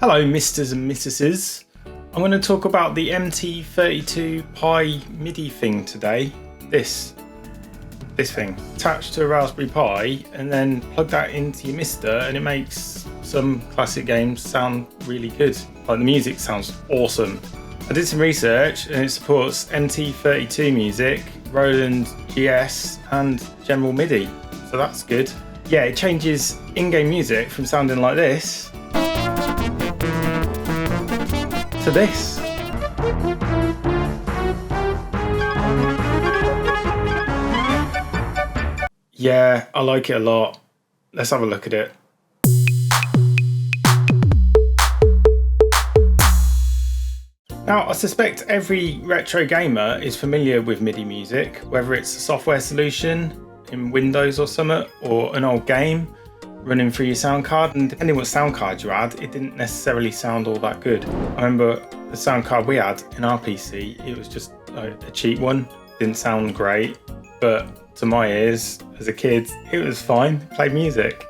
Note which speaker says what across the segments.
Speaker 1: Hello Misters and Missuses. I'm going to talk about the Mt32-pi MIDI thing today. This thing attached to a Raspberry Pi and then plug that into your MiSTer and it makes some classic games sound really good. Like the music sounds awesome. I did some research and it supports MT32 music, Roland GS and general MIDI, so that's good. Yeah, it changes in-game music from sounding like this to this. Yeah, I like it a lot. Let's have a look at it. Now, I suspect every retro gamer is familiar with MIDI music, whether it's a software solution in Windows or something, or an old game running through your sound card, and depending what sound card you had, it didn't necessarily sound all that good. I remember the sound card we had in our PC, it was just a cheap one, didn't sound great, but to my ears as a kid, it was fine, played music.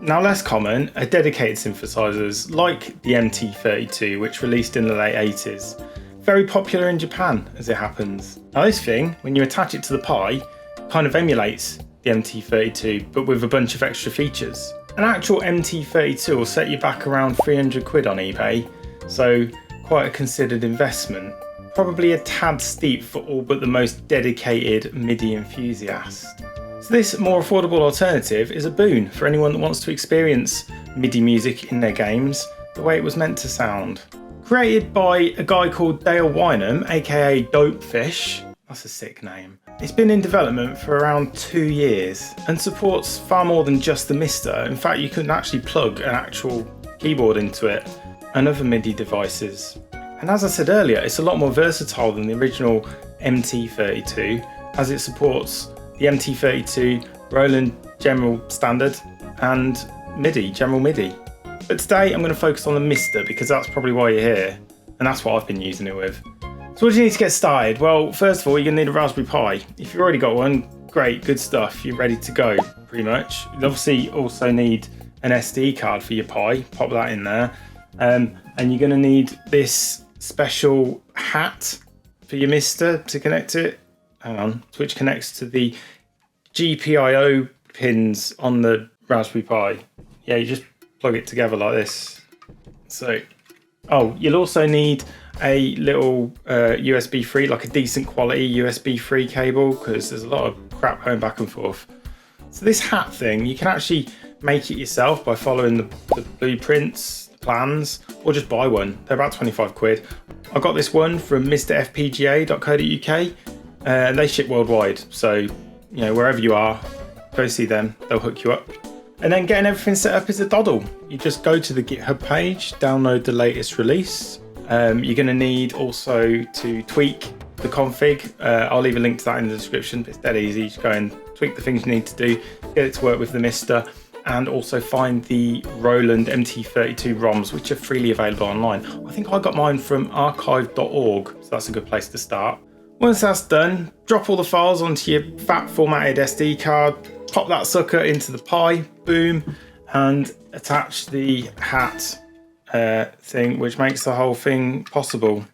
Speaker 1: Now less common are dedicated synthesizers like the MT32, which released in the late 80s. Very popular in Japan as it happens. Now this thing, when you attach it to the Pi, kind of emulates the MT32 but with a bunch of extra features. An actual MT32 will set you back around 300 quid on eBay, so quite a considered investment. Probably a tad steep for all but the most dedicated MIDI enthusiast. So this more affordable alternative is a boon for anyone that wants to experience MIDI music in their games the way it was meant to sound. Created by a guy called Dale Wynham, aka Dopefish, that's a sick name. It's been in development for around 2 years and supports far more than just the MiSTer. In fact, you can actually plug an actual keyboard into it and other MIDI devices. And as I said earlier, it's a lot more versatile than the original MT32 as it supports the MT32, Roland General Standard and MIDI, General MIDI. But today I'm going to focus on the MiSTer because that's probably why you're here and that's what I've been using it with. So what do you need to get started? Well, first of all, you're going to need a Raspberry Pi. If you've already got one, great, good stuff. You're ready to go, pretty much. You obviously also need an SD card for your Pi. Pop that in there. And you're going to need this special hat for your MiSTer to connect it. Hang on, which connects to the GPIO pins on the Raspberry Pi. Yeah, you just plug it together like this. So, oh, you'll also need a little USB 3, like a decent quality USB 3 cable, because there's a lot of crap going back and forth. So this hat thing, you can actually make it yourself by following the blueprints, the plans, or just buy one. They're about 25 quid. I got this one from MiSTerFPGA.co.uk. They ship worldwide, so you know, wherever you are, go see them, they'll hook you up. And then getting everything set up is a doddle. You just go to the GitHub page, download the latest release. You're going to need also to tweak the config. I'll leave a link to that in the description. It's dead easy. Just go and tweak the things you need to do, get it to work with the MiSTer, and also find the Roland MT32 ROMs, which are freely available online. I think I got mine from archive.org, so that's a good place to start. Once that's done, drop all the files onto your fat formatted SD card, pop that sucker into the Pi, boom, and attach the hat thing, which makes the whole thing possible.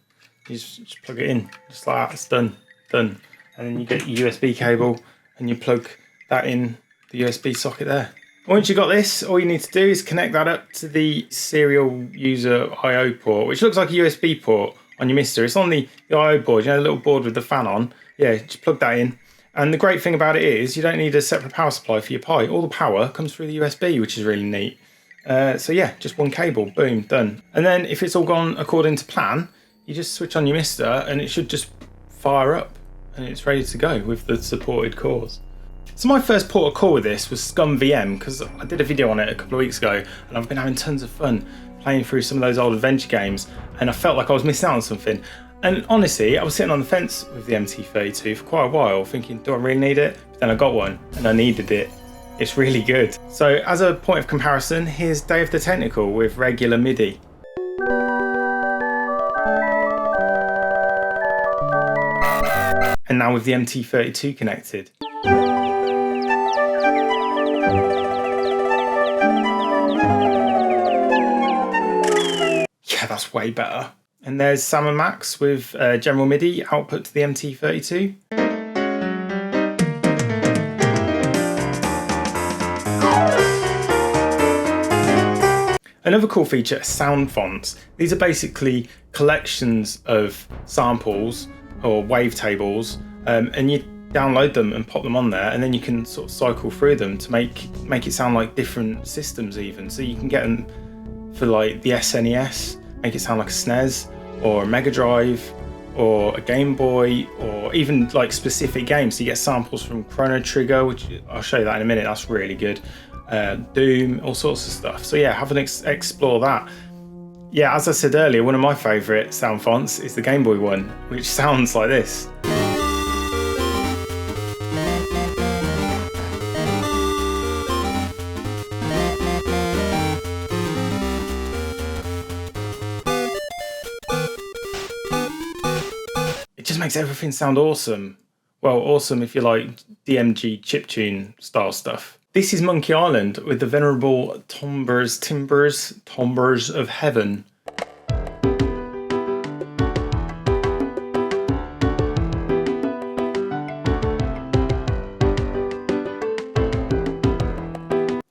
Speaker 1: You just plug it in, just like that, it's done. And then you get your USB cable and you plug that in the USB socket there. Once you've got this, all you need to do is connect that up to the serial user I/O port, which looks like a USB port on your MiSTer. It's on the I/O board, you know, the little board with the fan on. Yeah, just plug that in. And the great thing about it is you don't need a separate power supply for your Pi. All the power comes through the USB, which is really neat. So yeah, just one cable, boom, done. And then if it's all gone according to plan, you just switch on your MiSTer and it should just fire up and it's ready to go with the supported cores. So my first port of call with this was ScummVM, because I did a video on it a couple of weeks ago and I've been having tons of fun playing through some of those old adventure games and I felt like I was missing out on something. And honestly, I was sitting on the fence with the MT32 for quite a while thinking, do I really need it? But then I got one and I needed it. It's really good. So as a point of comparison, here's Day of the Tentacle with regular MIDI. And now with the MT32 connected. that's way better. And there's Sam & Max with general MIDI output to the MT32. Another cool feature is SoundFonts. These are basically collections of samples or wavetables, and you download them and pop them on there, and then you can sort of cycle through them to make it sound like different systems even. So you can get them for like the SNES, make it sound like a SNES or a Mega Drive or a Game Boy, or even like specific games. So you get samples from Chrono Trigger, which I'll show you that in a minute. That's really good. Doom, all sorts of stuff. So yeah, have an explore that. Yeah, as I said earlier, one of my favourite sound fonts is the Game Boy one, which sounds like this. It just makes everything sound awesome. Well, awesome if you like DMG chiptune style stuff. This is Monkey Island with the venerable Timbers of Heaven.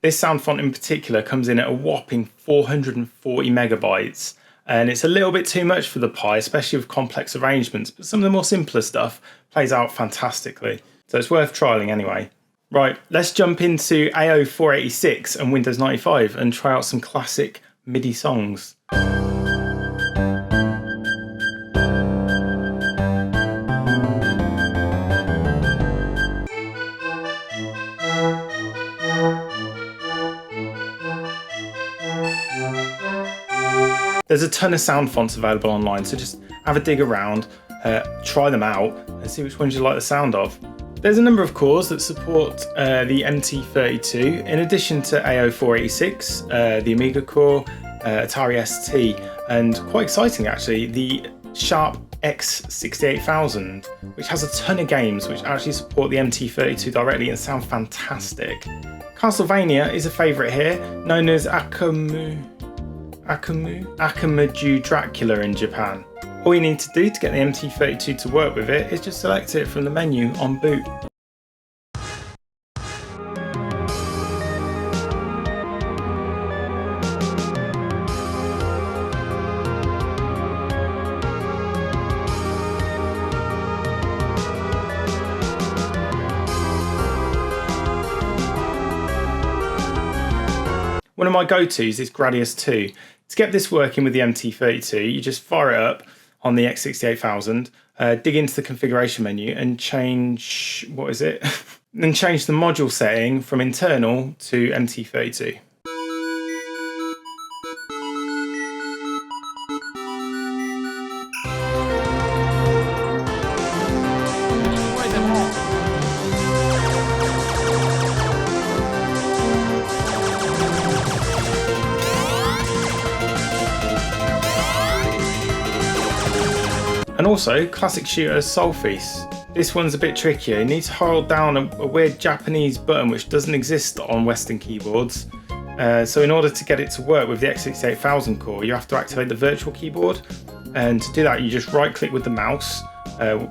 Speaker 1: This sound font in particular comes in at a whopping 440 megabytes, and it's a little bit too much for the Pi, especially with complex arrangements, but some of the more simpler stuff plays out fantastically. So it's worth trialing anyway. Right, let's jump into AO486 and Windows 95 and try out some classic MIDI songs. There's a ton of sound fonts available online, so just have a dig around, try them out and see which ones you like the sound of. There's a number of cores that support the MT32, in addition to AO486, the Amiga core, Atari ST, and quite exciting actually, the Sharp X68000, which has a ton of games which actually support the MT32 directly and sound fantastic. Castlevania is a favourite here, known as Akumajo Dracula in Japan. All you need to do to get the MT32 to work with it is just select it from the menu on boot. One of my go-tos is Gradius II. To get this working with the MT32, you just fire it up on the X68000, dig into the configuration menu and change, then change the module setting from internal to MT32. And also, classic shooter Sol-Feace. This one's a bit trickier. You need to hold down a weird Japanese button which doesn't exist on Western keyboards. So in order to get it to work with the X68000 core, you have to activate the virtual keyboard. And to do that, you just right click with the mouse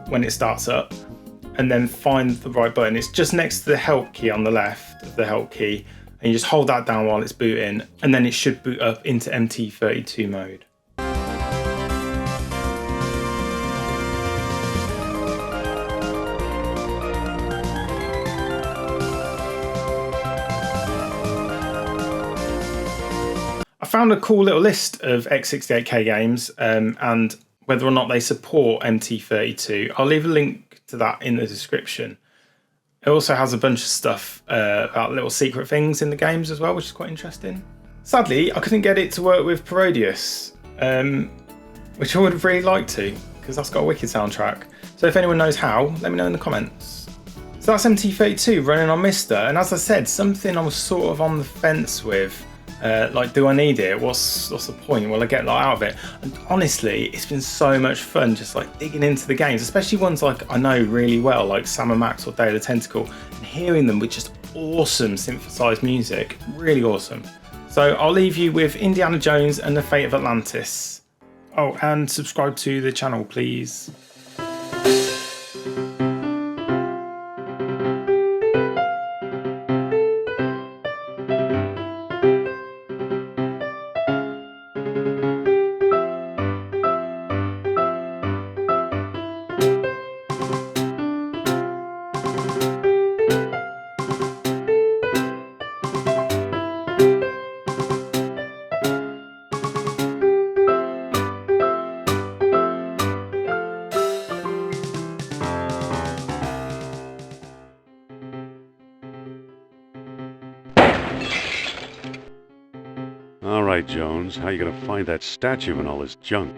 Speaker 1: when it starts up, and then find the right button. It's just next to the help key on the left of the help key, and you just hold that down while it's booting, and then it should boot up into MT32 mode. I found a cool little list of X68K games and whether or not they support MT32. I'll leave a link to that in the description. It also has a bunch of stuff about little secret things in the games as well, which is quite interesting. Sadly, I couldn't get it to work with Parodius, which I would have really liked to, because that's got a wicked soundtrack. So if anyone knows how, let me know in the comments. So that's MT32 running on MiSTer, and as I said, something I was sort of on the fence with. Like, do I need it? What's the point? Will I get a lot out of it? And honestly, it's been so much fun just like digging into the games, especially ones like I know really well, like Sam & Max or Day of the Tentacle, and hearing them with just awesome synthesized music. Really awesome. So I'll leave you with Indiana Jones and the Fate of Atlantis. Oh, and subscribe to the channel, please.
Speaker 2: All right, Jones, how you gonna find that statue and all this junk?